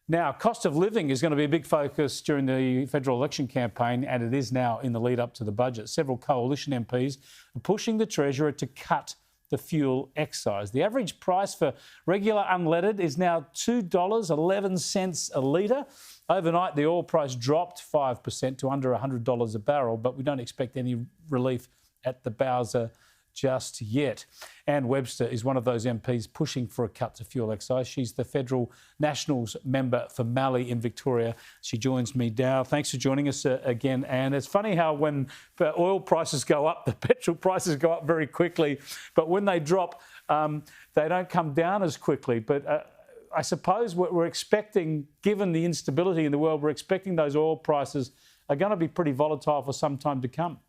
Now, cost of living is going to be a big focus during the federal election campaign, and it is now in the lead up to the budget. Several coalition MPs are pushing the Treasurer to cut the fuel excise. The average price for regular unleaded is now $2.11 a litre. Overnight, the oil price dropped 5% to under $100 a barrel, but we don't expect any relief at the Bowser just yet. Anne Webster is one of those MPs pushing for a cut to fuel excise. She's the Federal Nationals member for Mallee in Victoria. She joins me now. Thanks for joining us again, Anne. It's funny how when oil prices go up, the petrol prices go up very quickly, but when they drop, they don't come down as quickly. But I suppose what we're expecting, given the instability in the world, we're expecting those oil prices are going to be pretty volatile for some time to come.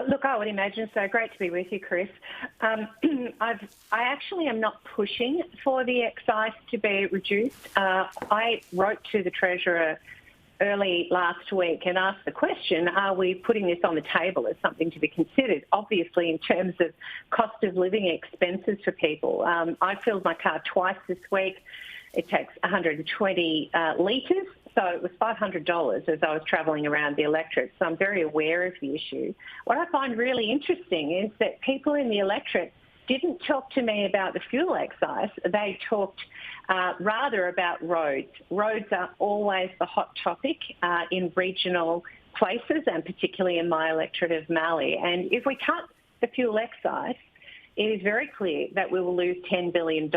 Look, I would imagine so. Great to be with you, Chris. I actually am not pushing for the excise to be reduced. I wrote to the Treasurer early last week and asked the question, are we putting this on the table as something to be considered? Obviously, in terms of cost of living expenses for people. I filled my car twice this week. It takes 120 litres. So it was $500 as I was travelling around the electorate. So I'm very aware of the issue. What I find really interesting is that people in the electorate didn't talk to me about the fuel excise. They talked rather about roads. Roads are always the hot topic in regional places, and particularly in my electorate of Mallee. And if we cut the fuel excise, it is very clear that we will lose $10 billion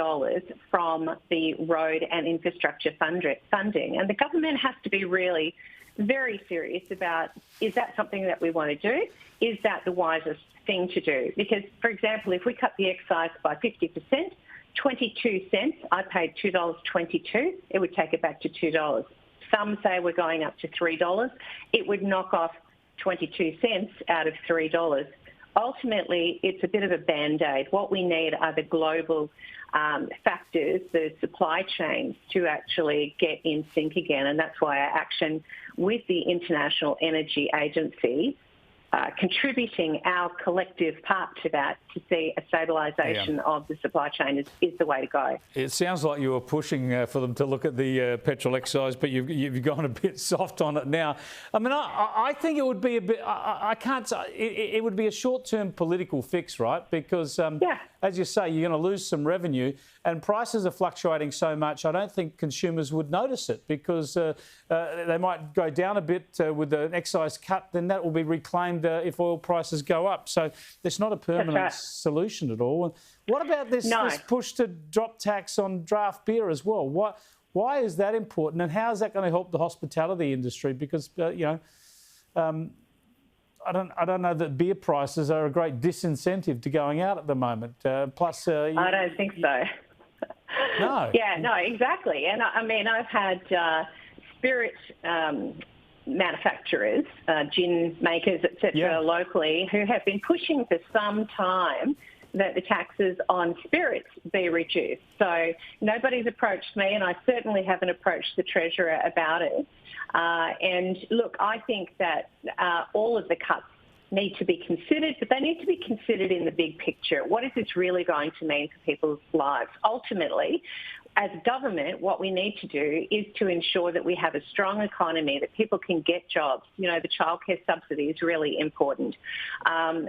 from the road and infrastructure funding. And the government has to be really very serious about, is that something that we want to do? Is that the wisest thing to do? Because, for example, if we cut the excise by 50%, 22 cents, I paid $2.22, it would take it back to $2. Some say we're going up to $3. It would knock off 22 cents out of $3. Ultimately, it's a bit of a band-aid. What we need are the global factors, the supply chains, to actually get in sync again. And that's why our action with the International Energy Agency, contributing our collective part to that, to see a stabilisation of the supply chain is the way to go. It sounds like you were pushing for them to look at the petrol excise, but you've gone a bit soft on it now. I mean, I think it would be a bit, I can't say, it would be a short-term political fix, right? Because, as you say, you're going to lose some revenue and prices are fluctuating so much, I don't think consumers would notice it because they might go down a bit with an excise cut, then that will be reclaimed if oil prices go up. So it's not a permanent solution at all. What about this push to drop tax on draft beer as well? Why is that important, and how is that going to help the hospitality industry? Because I don't know that beer prices are a great disincentive to going out at the moment. Plus, I don't think so. No. Yeah, no, exactly. And I mean, I've had spirit manufacturers, gin makers, etc., locally, who have been pushing for some time that the taxes on spirits be reduced. So nobody's approached me, and I certainly haven't approached the Treasurer about it. And look, I think that all of the cuts need to be considered, but they need to be considered in the big picture. What is this really going to mean for people's lives? Ultimately, as government, what we need to do is to ensure that we have a strong economy, that people can get jobs. You know, the childcare subsidy is really important. And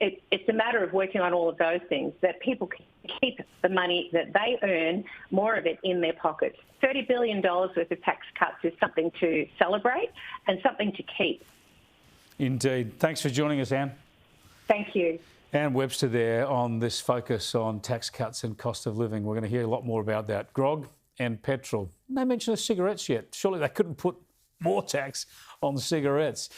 it's a matter of working on all of those things, that people can keep the money that they earn, more of it in their pockets. $30 billion worth of tax cuts is something to celebrate and something to keep. Indeed. Thanks for joining us, Anne. Thank you. Anne Webster there on this focus on tax cuts and cost of living. We're going to hear a lot more about that. Grog and petrol. No mention of cigarettes yet. Surely they couldn't put more tax on cigarettes.